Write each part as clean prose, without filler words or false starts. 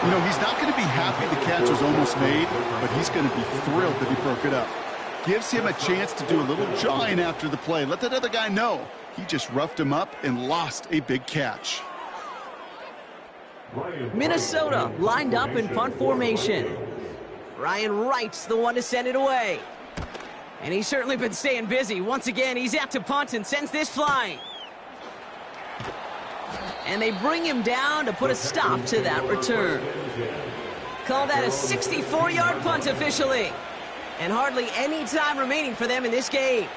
You know, he's not going to be happy the catch was almost made, but he's going to be thrilled that he broke it up. Gives him a chance to do a little jawing after the play. Let that other guy know he just roughed him up and lost a big catch. Minnesota lined up in punt formation. Ryan Wright's the one to send it away. And he's certainly been staying busy. Once again, he's out to punt and sends this flying. And they bring him down to put a stop to that return. Call that a 64-yard punt officially. And hardly any time remaining for them in this game.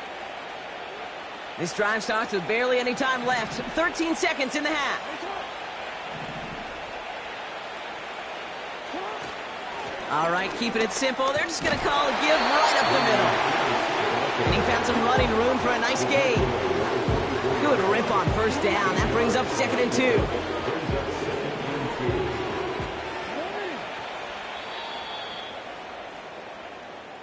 This drive starts with barely any time left. 13 seconds in the half. All right, keeping it simple. They're just going to call a give right up the middle. And he found some running room for a nice gain. Good rip on first down. That brings up 2nd and 2.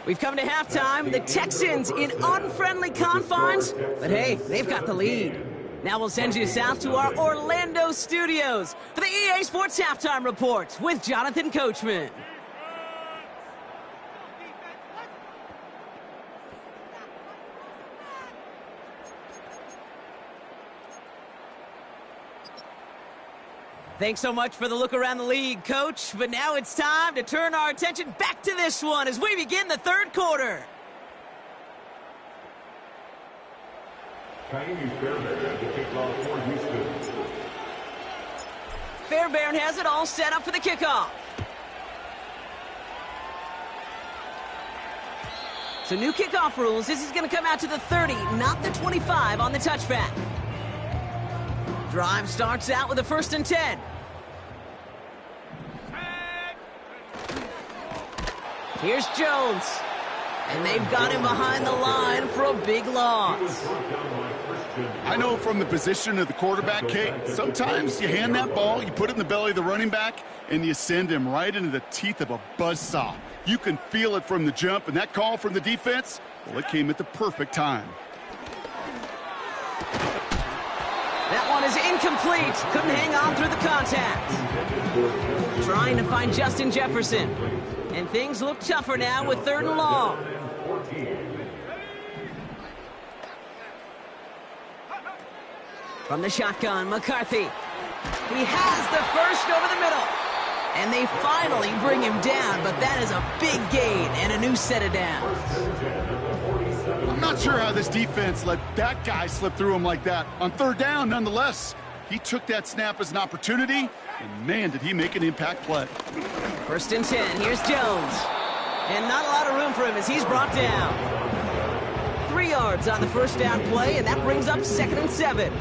We've come to halftime. The Texans in unfriendly confines. But hey, they've got the lead. Now we'll send you south to our Orlando studios for the EA Sports Halftime Report with Jonathan Coachman. Thanks so much for the look around the league, Coach. But now it's time to turn our attention back to this one as we begin the third quarter. Fairbairn has it all set up for the kickoff. So new kickoff rules. This is going to come out to the 30, not the 25 on the touchback. Drive starts out with a 1st and 10. Here's Jones. And they've got him behind the line for a big loss. I know from the position of the quarterback, Kate, sometimes you hand that ball, you put it in the belly of the running back, and you send him right into the teeth of a buzzsaw. You can feel it from the jump, and that call from the defense, well, it came at the perfect time. That one is incomplete. Couldn't hang on through the contact. Trying to find Justin Jefferson. And things look tougher now with 3rd and long. From the shotgun, McCarthy. He has the first over the middle. And they finally bring him down, but that is a big gain and a new set of downs. I'm not sure how this defense let that guy slip through him like that. On 3rd down, nonetheless, he took that snap as an opportunity, and man, did he make an impact play. 1st and 10, here's Jones. And not a lot of room for him as he's brought down. 3 yards on the 1st down play, and that brings up 2nd and 7.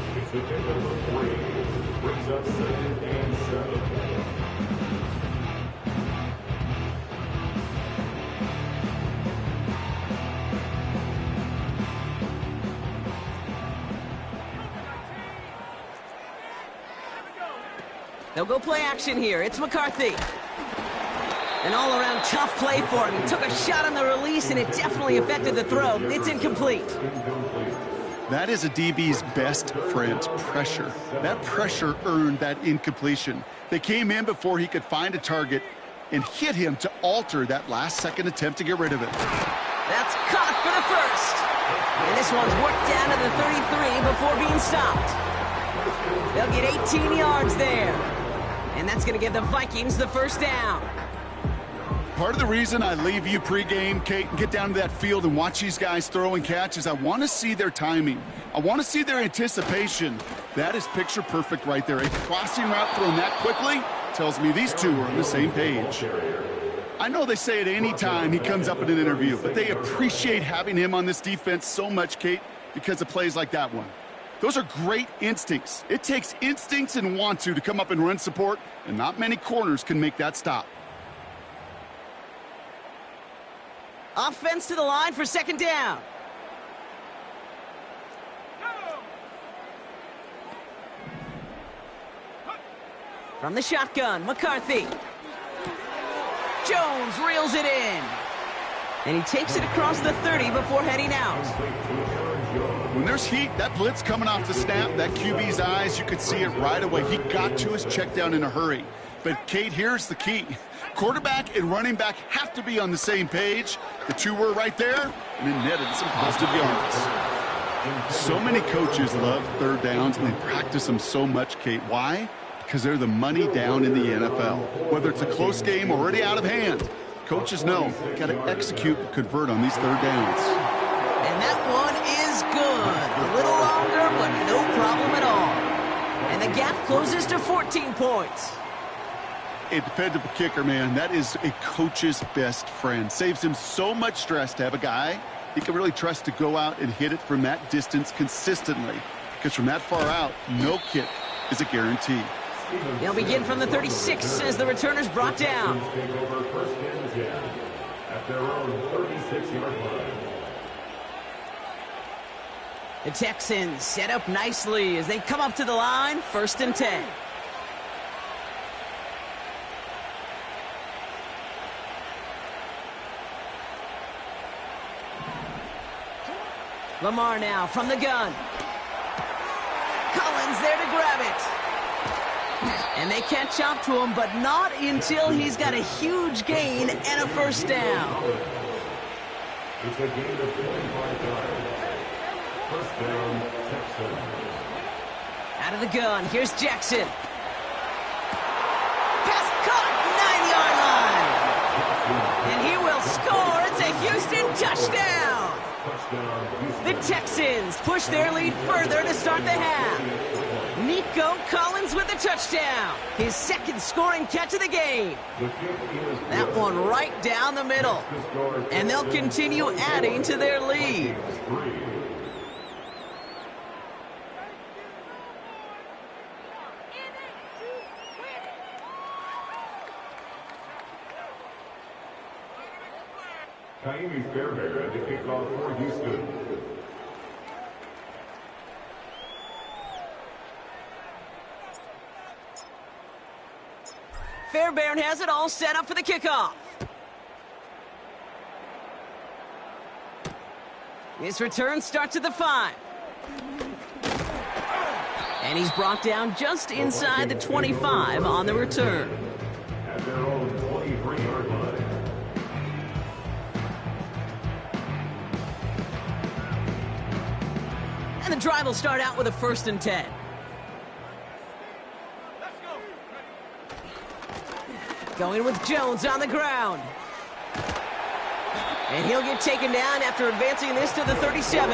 They'll go play action here. It's McCarthy. An all-around tough play for him. He took a shot on the release, and it definitely affected the throw. It's incomplete. That is a DB's best friend, pressure. That pressure earned that incompletion. They came in before he could find a target and hit him to alter that last-second attempt to get rid of it. That's caught for the first. And this one's worked down to the 33 before being stopped. They'll get 18 yards there. And that's going to give the Vikings the 1st down. Part of the reason I leave you pregame, Kate, and get down to that field and watch these guys throw and catch is I want to see their timing. I want to see their anticipation. That is picture perfect right there. A crossing route thrown that quickly tells me these two are on the same page. I know they say it any time he comes up in an interview, but they appreciate having him on this defense so much, Kate, because of plays like that one. Those are great instincts. It takes instincts and want to come up and run support, and not many corners can make that stop. Offense to the line for 2nd down. From the shotgun, McCarthy. Jones reels it in. And he takes it across the 30 before heading out. When there's heat, that blitz coming off the snap, that QB's eyes, you could see it right away. He got to his check down in a hurry. But, Kate, here's the key. Quarterback and running back have to be on the same page. The two were right there, and it netted some positive yards. So many coaches love third downs, and they practice them so much, Kate. Why? Because they're the money down in the NFL. Whether it's a close game or already out of hand, coaches know they've got to execute and convert on these third downs. And that one is good. A little longer, but no problem at all. And the gap closes to 14 points. A dependable kicker, man, that is a coach's best friend. Saves him so much stress to have a guy he can really trust to go out and hit it from that distance consistently. Because from that far out, no kick is a guarantee. They'll begin from the 36 as the returner's brought down. The Texans set up nicely as they come up to the line, 1st and 10. Lamar now from the gun. Collins there to grab it. And they catch up to him, but not until he's got a huge gain and a 1st down. It's a gain of 25 yards. 1st down, Texans. Out of the gun, here's Jackson. Pass caught, 9-yard line. And he will score. It's a Houston touchdown. The Texans push their lead further to start the half. Nico Collins with the touchdown. His 2nd scoring catch of the game. That one right down the middle. And they'll continue adding to their lead. Kaimi Fairbairn at the kickoff for Houston. Fairbairn has it all set up for the kickoff. This return starts at the 5. And he's brought down just inside the 25 on the return. At their own 23-yard line. And the drive will start out with a 1st and 10. Going with Jones on the ground. And he'll get taken down after advancing this to the 37.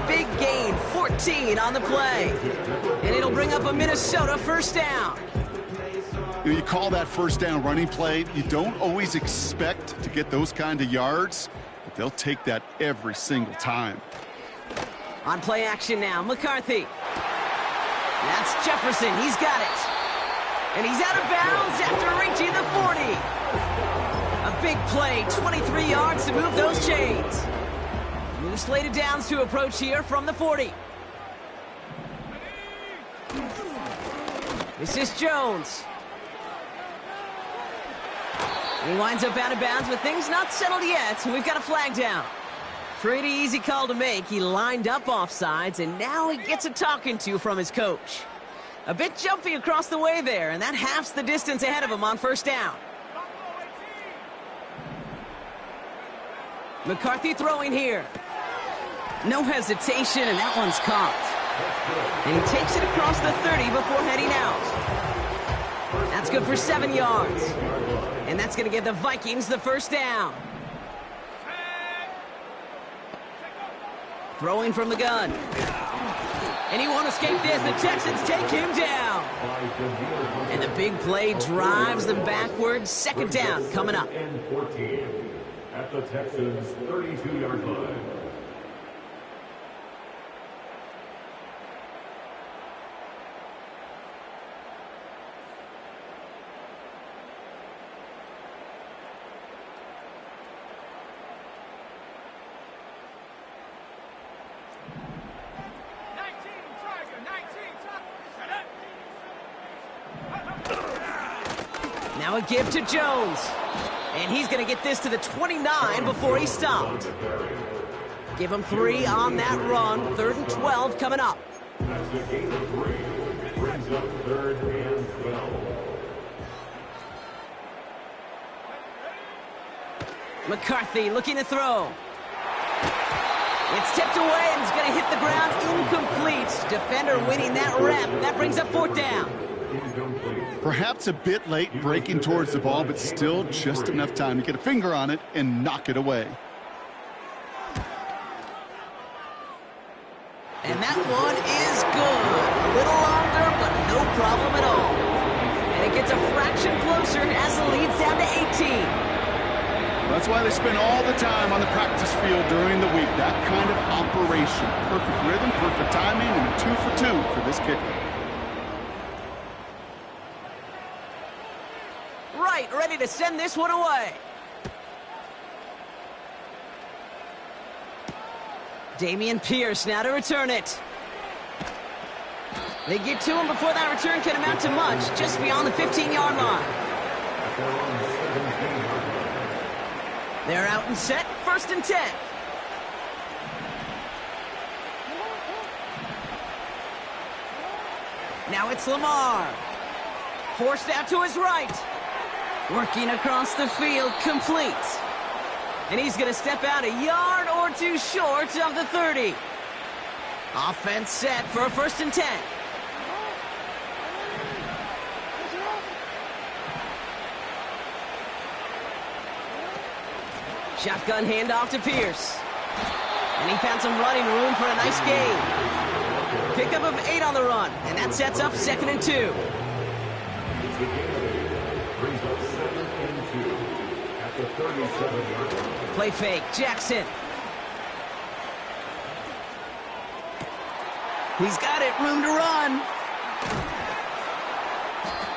Big gain, 14 on the play. And it'll bring up a Minnesota 1st down. You call that 1st down running play. You don't always expect to get those kind of yards, but they'll take that every single time. On play action now, McCarthy. That's Jefferson, he's got it. And he's out of bounds after reaching the 40. A big play, 23 yards to move those chains. New slated downs to approach here from the 40. This is Jones. He winds up out of bounds with things not settled yet, and we've got a flag down. Pretty easy call to make. He lined up offsides, and now he gets a talking to from his coach. A bit jumpy across the way there, and that halves the distance ahead of him on 1st down. McCarthy throwing here. No hesitation, and that one's caught. And he takes it across the 30 before heading out. That's good for 7 yards. And that's going to give the Vikings the 1st down. Throwing from the gun. And he won't escape this. The Texans take him down. And the big play drives them backwards. 2nd down coming up. And 14 at the Texans' 32-yard line. Now a give to Jones. And he's going to get this to the 29 before he stopped. Give him 3 on that run. 3rd and 12 coming up. That's the gain of 3. Brings up 3rd and 12. McCarthy looking to throw. It's tipped away and it's going to hit the ground incomplete. Defender winning that rep. That brings up 4th down. Perhaps a bit late breaking towards the ball, but still just enough time to get a finger on it and knock it away. And that one is good. A little longer, but no problem at all. And it gets a fraction closer as the lead's down to 18. That's why they spend all the time on the practice field during the week. That kind of operation. Perfect rhythm, perfect timing, and a 2 for 2 for this kicker. Right, ready to send this one away. Dameon Pierce now to return it. They get to him before that return can amount to much, just beyond the 15-yard line. They're out and set, 1st and 10. Now it's Lamar. Forced out to his right. Working across the field, complete. And he's going to step out a yard or 2 short of the 30. Offense set for a 1st and 10. Shotgun handoff to Pierce. And he found some running room for a nice gain. Pickup of 8 on the run, and that sets up 2nd and 2. Brings up 2nd and 2 at the 37-yard line. Play fake, Jackson. He's got it, room to run.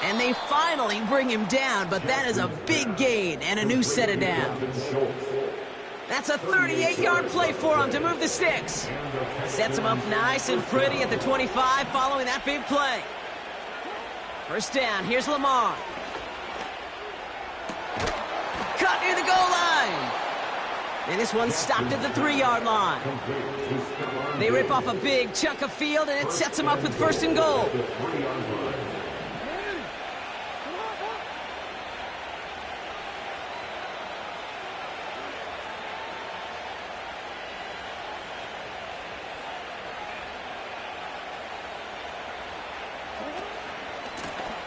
And they finally bring him down, but that is a big gain and a new set of downs. That's a 38-yard play for him to move the sticks. Sets him up nice and pretty at the 25 following that big play. 1st down, here's Lamar. Cut near the goal line. And this one's stopped at the 3-yard line. They rip off a big chunk of field, and it sets him up with 1st and goal.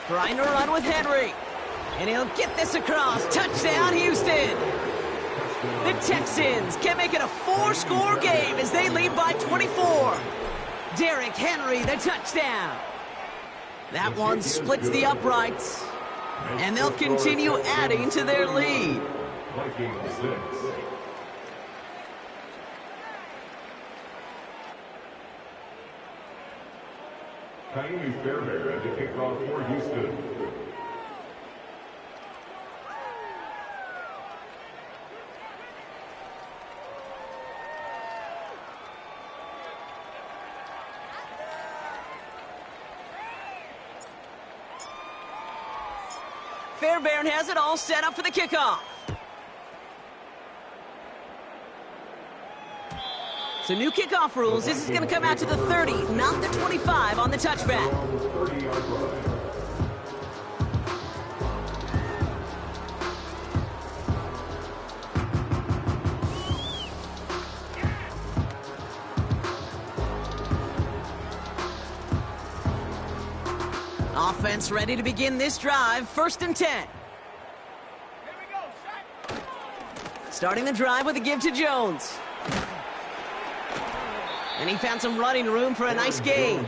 Trying to run with Henry. And he'll get this across. Touchdown, Houston. The Texans can make it a 4-score game as they lead by 24. Derrick Henry, the touchdown. That one splits the uprights. And they'll continue adding to their lead. Tiny Fairbairn at the kickoff for Houston. Fairbairn has it all set up for the kickoff. So new kickoff rules. This is going to come out to the 30, not the 25 on the touchback. Offense ready to begin this drive. 1st and 10. Starting the drive with a give to Jones. And he found some running room for a nice gain.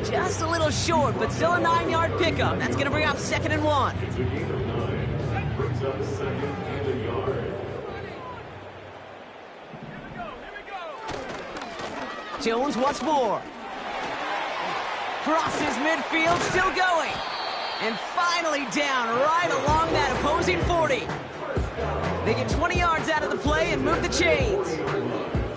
Just a little short, but still a 9-yard pickup. That's going to bring up 2nd and 1. It's a gain of 9. Brings up 2nd and a yard. Jones once more. Crosses midfield, still going. And finally down right along that opposing 40. They get 20 yards out of the play and move the chains.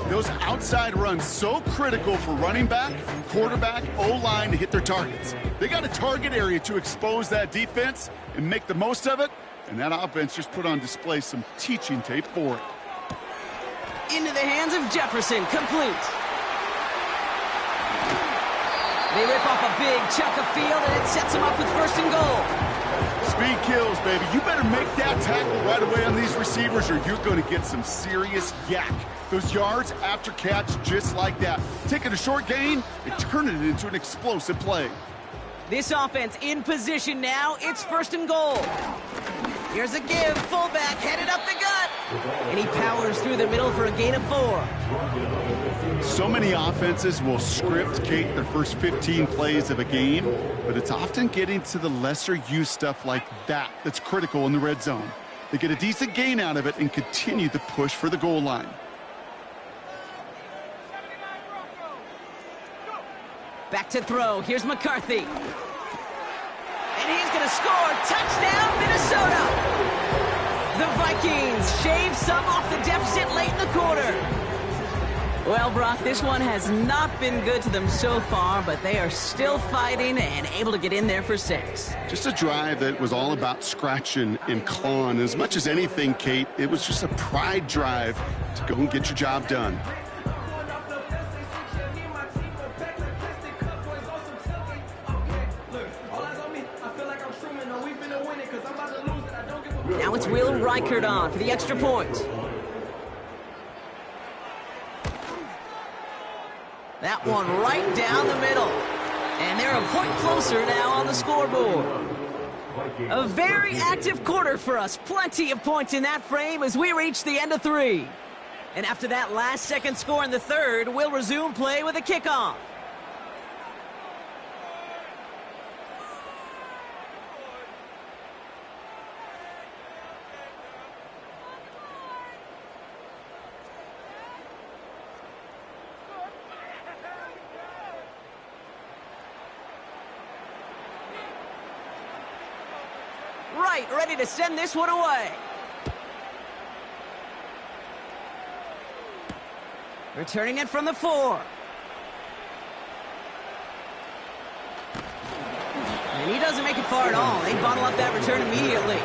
Those outside runs so critical for running back, quarterback, O-line to hit their targets. They got a target area to expose that defense and make the most of it, and that offense just put on display some teaching tape for it. Into the hands of Jefferson, complete. They rip off a big chunk of field, and it sets them up with 1st and goal. Speed kills, baby. You better make that tackle right away on these receivers or you're going to get some serious yak. Those yards after catch just like that. Taking a short gain and turning it into an explosive play. This offense in position now. It's 1st and goal. Here's a give. Fullback headed up the gut. And he powers through the middle for a gain of 4. So many offenses will script, Kate, their first 15 plays of a game, but it's often getting to the lesser-used stuff like that that's critical in the red zone. They get a decent gain out of it and continue the push for the goal line. Back to throw. Here's McCarthy. And he's going to score. Touchdown, Minnesota! The Vikings shave some off the deficit late in the quarter. Well, Brock, this one has not been good to them so far, but they are still fighting and able to get in there for 6. Just a drive that was all about scratching and clawing. As much as anything, Kate, it was just a pride drive to go and get your job done. Now it's Will Reichert on for the extra point. That one right down the middle. And they're a point closer now on the scoreboard. A very active quarter for us. Plenty of points in that frame as we reach the end of 3. And after that last-second score in the 3rd, we'll resume play with a kickoff. Right, ready to send this one away. Returning it from the 4. And he doesn't make it far at all. They bottle up that return immediately.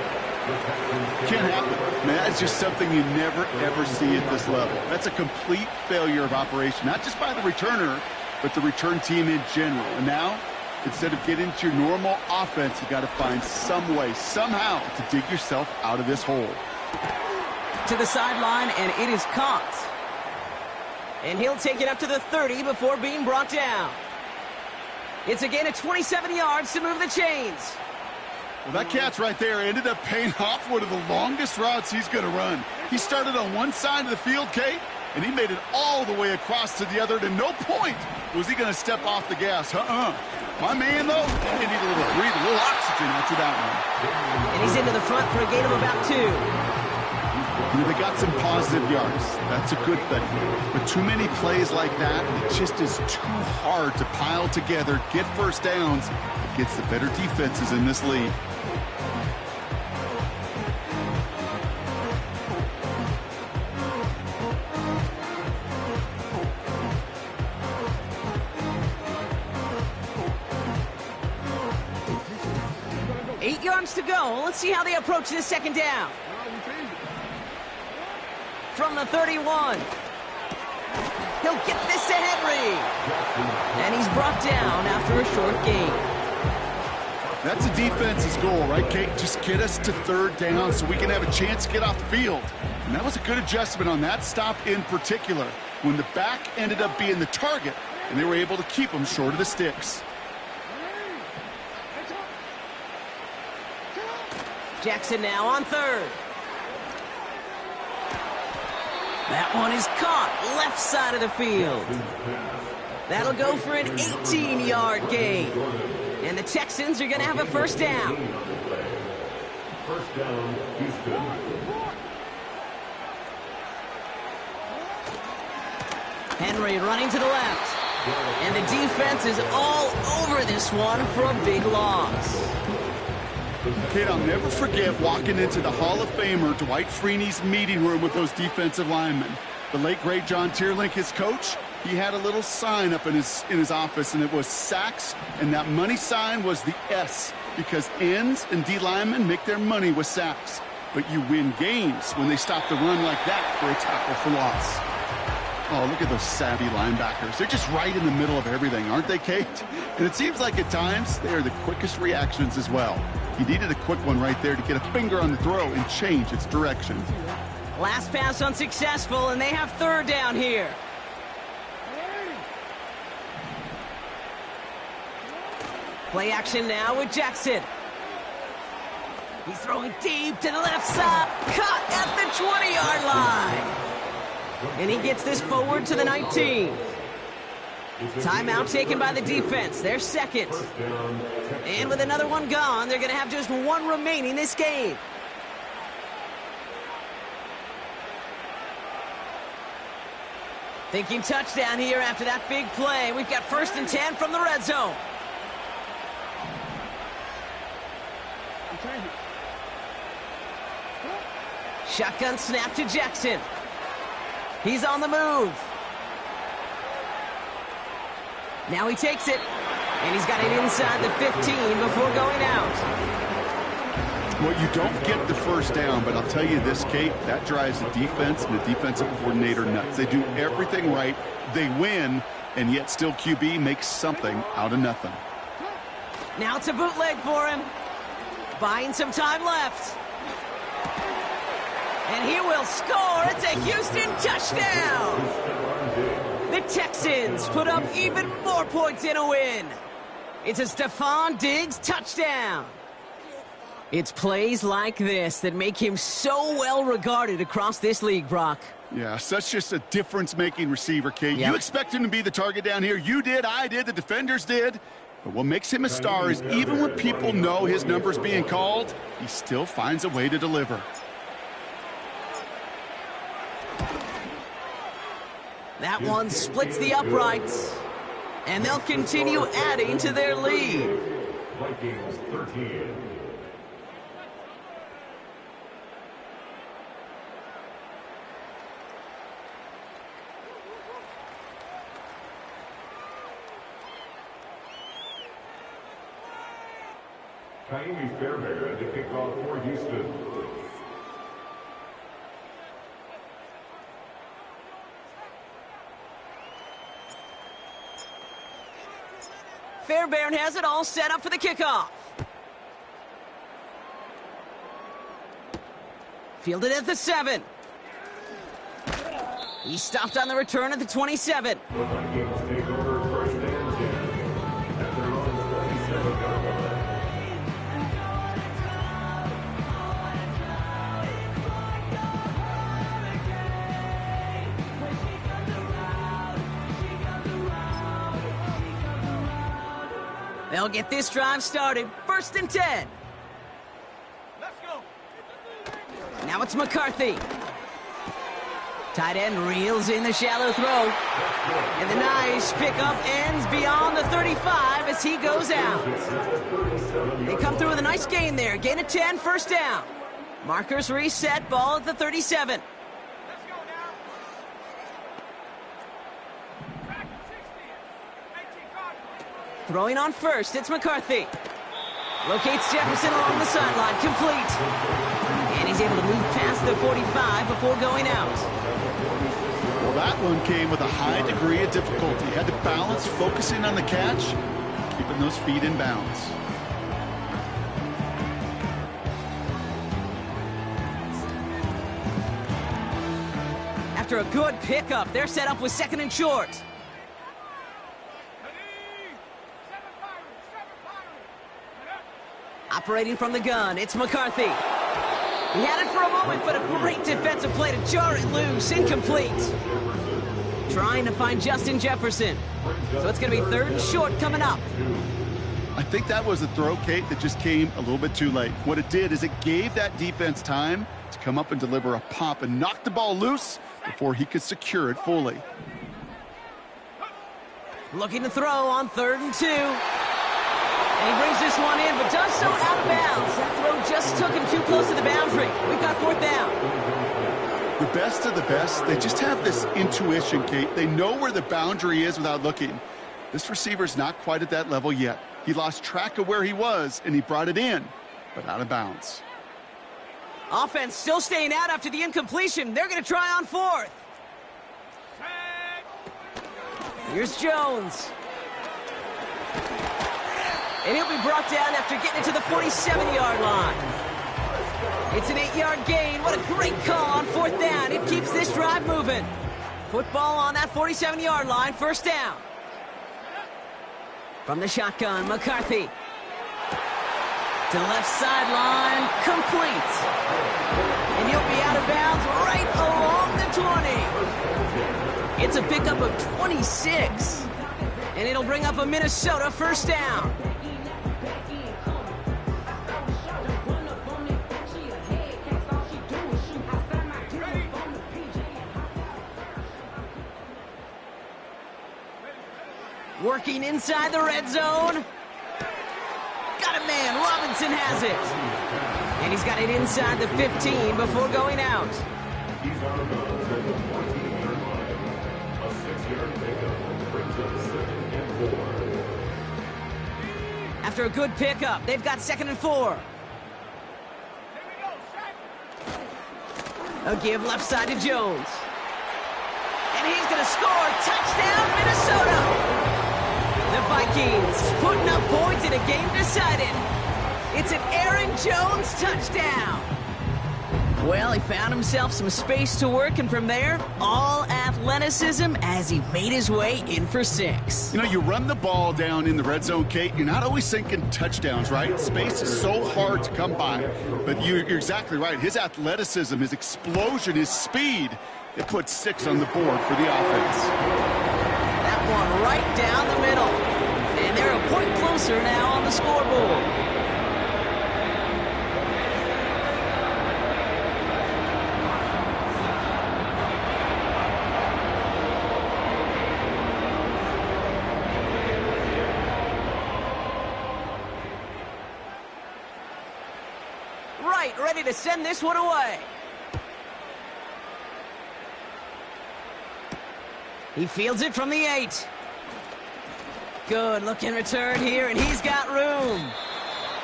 Can't happen. Man, that's just something you never, ever see at this level. That's a complete failure of operation, not just by the returner, but the return team in general. And now, instead of getting to your normal offense, you got to find some way, somehow, to dig yourself out of this hole. To the sideline, and it is caught. And he'll take it up to the 30 before being brought down. It's a gain of 27 yards to move the chains. Well, that catch right there ended up paying off one of the longest routes he's going to run. He started on one side of the field, Kate, and he made it all the way across to the other. And at no point was he going to step off the gas. My man, though, he needed a little breathe, a little oxygen after that one. And he's into the front for a gain of about 2. You know, they got some positive yards. That's a good thing. But too many plays like that, it just is too hard to pile together, get first downs against the better defenses in this league. Eight yards to go. Let's see how they approach this 2nd down. From the 31. He'll get this to Henry. And he's brought down after a short gain. That's a defense's goal, right, Kate? Just get us to 3rd down so we can have a chance to get off the field. And that was a good adjustment on that stop in particular, when the back ended up being the target, and they were able to keep him short of the sticks. Jackson now on 3rd. That one is caught left side of the field. That'll go for an 18-yard gain. And the Texans are going to have a 1st down. 1st down, Houston. Henry running to the left. And the defense is all over this one for a big loss. Kate, I'll never forget walking into the Hall of Famer Dwight Freeney's meeting room with those defensive linemen. The late, great John Tierlink, his coach, he had a little sign up in his office, and it was sacks, and that money sign was the S, because ends and D linemen make their money with sacks. But you win games when they stop the run like that for a tackle for loss. Oh, look at those savvy linebackers. They're just right in the middle of everything, aren't they, Kate? And it seems like at times they are the quickest reactions as well. He needed a quick one right there to get a finger on the throw and change its direction. Last pass unsuccessful, and they have third down here. Play action now with Jackson. He's throwing deep to the left side. Caught at the 20-yard line. And he gets this forward to the 19. Timeout taken by the defense. Their second. And with another one gone, they're going to have just one remaining this game. Thinking touchdown here after that big play. We've got 1st and 10 from the red zone. Shotgun snap to Jackson. He's on the move. Now he takes it, and he's got it inside the 15 before going out. Well, you don't get the first down, but I'll tell you this, Kate, that drives the defense and the defensive coordinator nuts. They do everything right, they win, and yet still QB makes something out of nothing. Now it's a bootleg for him. Buying some time left. And he will score. It's a Houston touchdown. The Texans put up even more points in a win. It's a Stephon Diggs touchdown. It's plays like this that make him so well regarded across this league, Brock. Yeah, such just a difference-making receiver, Kate. Yep. You expect him to be the target down here. You did, I did, the defenders did. But what makes him a star is even when people know his number's being called, he still finds a way to deliver. That one splits the uprights, and they'll continue adding to their lead. Vikings 13. Kaimi Fairbairn to kick off for Houston. Fairbairn has it all set up for the kickoff. Fielded at the 7. He stopped on the return at the 27. The Vikings take over 1st and 10 at their own 37-yard line. They'll get this drive started. 1st and 10. Let's go. Now it's McCarthy. Tight end reels in the shallow throw. And the nice pickup ends beyond the 35 as he goes out. They come through with a nice gain there. Gain of 10, 1st down. Markers reset, ball at the 37. Let's go now. Back to 60. 18 card. Throwing on 1st, it's McCarthy. Locates Jefferson along the sideline, complete. And he's able to move past the 45 before going out. Well, that one came with a high degree of difficulty. Had to balance focusing on the catch, keeping those feet in bounds. After a good pickup, they're set up with 2nd and short. Operating from the gun, it's McCarthy. He had it for a moment, but a great defensive play to jar it loose. Incomplete. Trying to find Justin Jefferson. So it's going to be 3rd and short coming up. I think that was a throw, Kate, that just came a little bit too late. What it did is it gave that defense time to come up and deliver a pop and knock the ball loose before he could secure it fully. Looking to throw on 3rd and 2. And he brings this one in, but does so out of bounds. That throw just took him too close to the boundary. We've got 4th down. The best of the best, they just have this intuition, Kate. They know where the boundary is without looking. This receiver's not quite at that level yet. He lost track of where he was, and he brought it in, but out of bounds. Offense still staying out after the incompletion. They're going to try on 4th. Here's Jones. And he'll be brought down after getting it to the 47-yard line. It's an 8-yard gain. What a great call on fourth down. It keeps this drive moving. Football on that 47-yard line, first down. From the shotgun, McCarthy. To the left sideline, complete. And he'll be out of bounds right along the 20. It's a pickup of 26. And it'll bring up a Minnesota first down. Working inside the red zone. Got a man. Robinson has it. And he's got it inside the 15 before going out. He's out of bounds at the 14-yard line. A 6-yard pickup brings up 2nd and 4. After a good pickup, they've got 2nd and 4. A give left side to Jones. And he's going to score. Touchdown, Minnesota. The Vikings putting up points in a game decided. It's an Aaron Jones touchdown. Well, he found himself some space to work, and from there, all athleticism as he made his way in for 6. You know, you run the ball down in the red zone, Kate, you're not always thinking touchdowns, right? Space is so hard to come by. But you're exactly right. His athleticism, his explosion, his speed, it put 6 on the board for the offense. That one right down the middle. And they're a point closer now on the scoreboard. Right, ready to send this one away. He fields it from the 8. Good looking return here, and he's got room.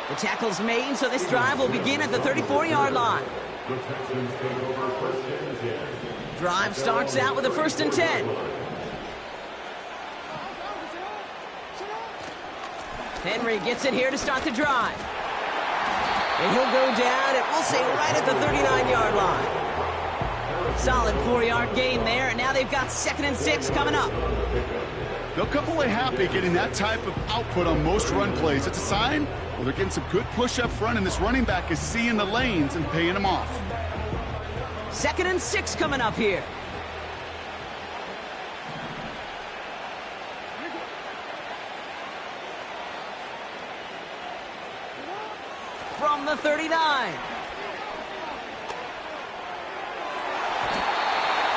The tackle's made, so this drive will begin at the 34-yard line. The Texans take over 1st and 10. Drive starts out with a 1st and 10. Henry gets it here to start the drive. And he'll go down, and we'll say right at the 39-yard line. Solid 4-yard gain there, and now they've got 2nd and 6 coming up. They'll come away happy getting that type of output on most run plays. It's a sign, well, they're getting some good push up front, and this running back is seeing the lanes and paying them off. 2nd and 6 coming up here. From the 39.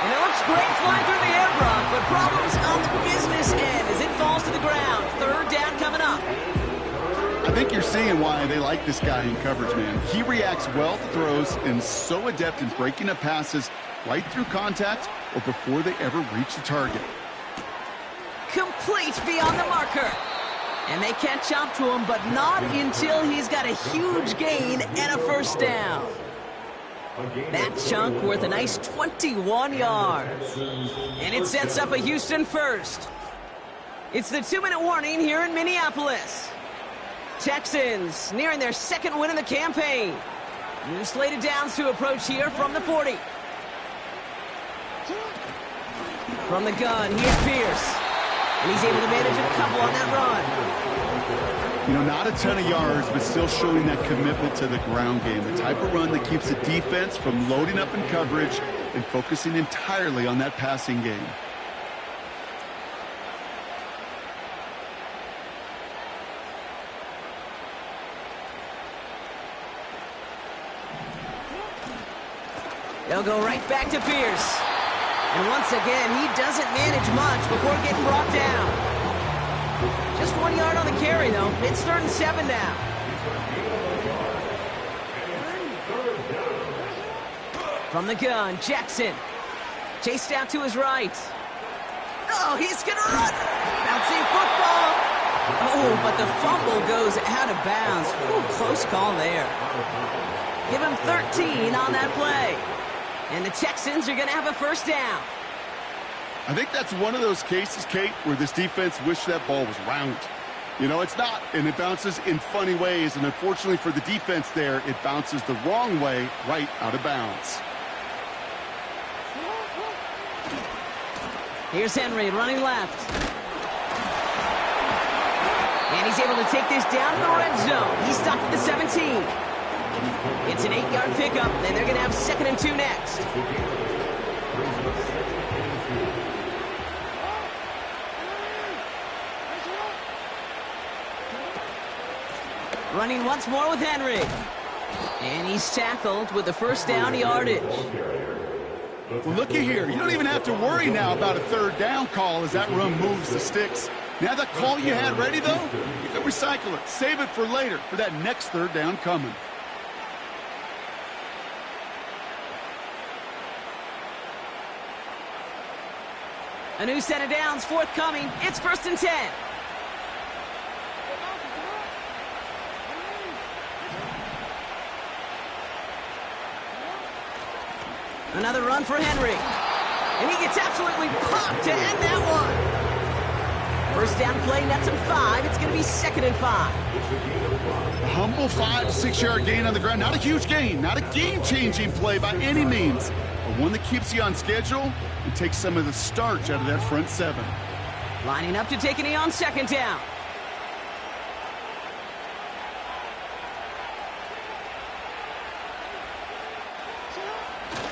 And it looks great flying through the air, Brock, but problems on the business end as it falls to the ground. 3rd down coming up. I think you're seeing why they like this guy in coverage, man. He reacts well to throws and so adept in breaking up passes right through contact or before they ever reach the target. Complete beyond the marker. And they catch up to him, but not until he's got a huge gain and a 1st down. That chunk worth a nice 21 yards. And it sets up a Houston 1st. It's the 2-minute warning here in Minneapolis. Texans nearing their 2nd win in the campaign. New slated downs to approach here from the 40. From the gun, here's Pierce. And he's able to manage a couple on that run. You know, not a ton of yards, but still showing that commitment to the ground game. The type of run that keeps the defense from loading up in coverage and focusing entirely on that passing game. They'll go right back to Pierce. And once again, he doesn't manage much before getting brought down. Just 1 yard on the carry, though. It's 3rd and 7 now. From the gun, Jackson. Chased out to his right. Oh, he's going to run. Bouncing football. Oh, but the fumble goes out of bounds. Ooh, close call there. Give him 13 on that play. And the Texans are going to have a 1st down. I think that's one of those cases, Kate, where this defense wished that ball was round. You know, it's not, and it bounces in funny ways, and unfortunately for the defense there, it bounces the wrong way right out of bounds. Here's Henry running left. And he's able to take this down to the red zone. He's stopped at the 17. It's an 8-yard pickup, and they're going to have 2nd and 2 next. Running once more with Henry. And he's tackled with the first down yardage. Well, looky here. You don't even have to worry now about a 3rd down call as that run moves the sticks. Now that call you had ready, though, you can recycle it. Save it for later for that next 3rd down coming. A new set of downs forthcoming. It's 1st and 10. Another run for Henry. And he gets absolutely popped to end that one. 1st down play, nets him 5. It's going to be 2nd and 5. A humble 5 to 6 yard gain on the ground. Not a huge gain. Not a game-changing play by any means. But one that keeps you on schedule and takes some of the starch out of that front 7. Lining up to take a knee on 2nd down.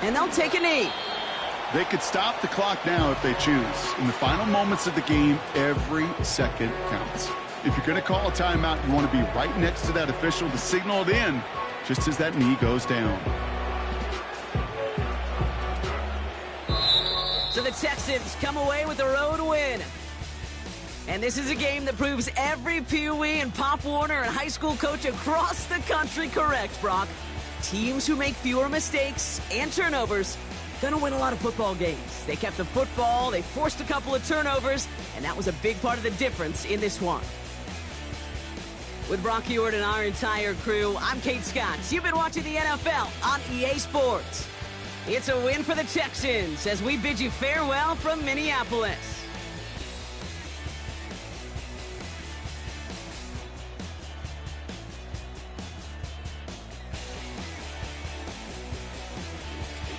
And they'll take a knee. They could stop the clock now if they choose. In the final moments of the game, every second counts. If you're going to call a timeout, you want to be right next to that official to signal it in just as that knee goes down. So the Texans come away with a road win. And this is a game that proves every Pee Wee and Pop Warner and high school coach across the country correct, Brock. Teams who make fewer mistakes and turnovers gonna win a lot of football games. They kept the football, they forced a couple of turnovers, and that was a big part of the difference in this one. With Brock Ewart and our entire crew, I'm Kate Scott. You've been watching the NFL on EA Sports. It's a win for the Texans as we bid you farewell from Minneapolis.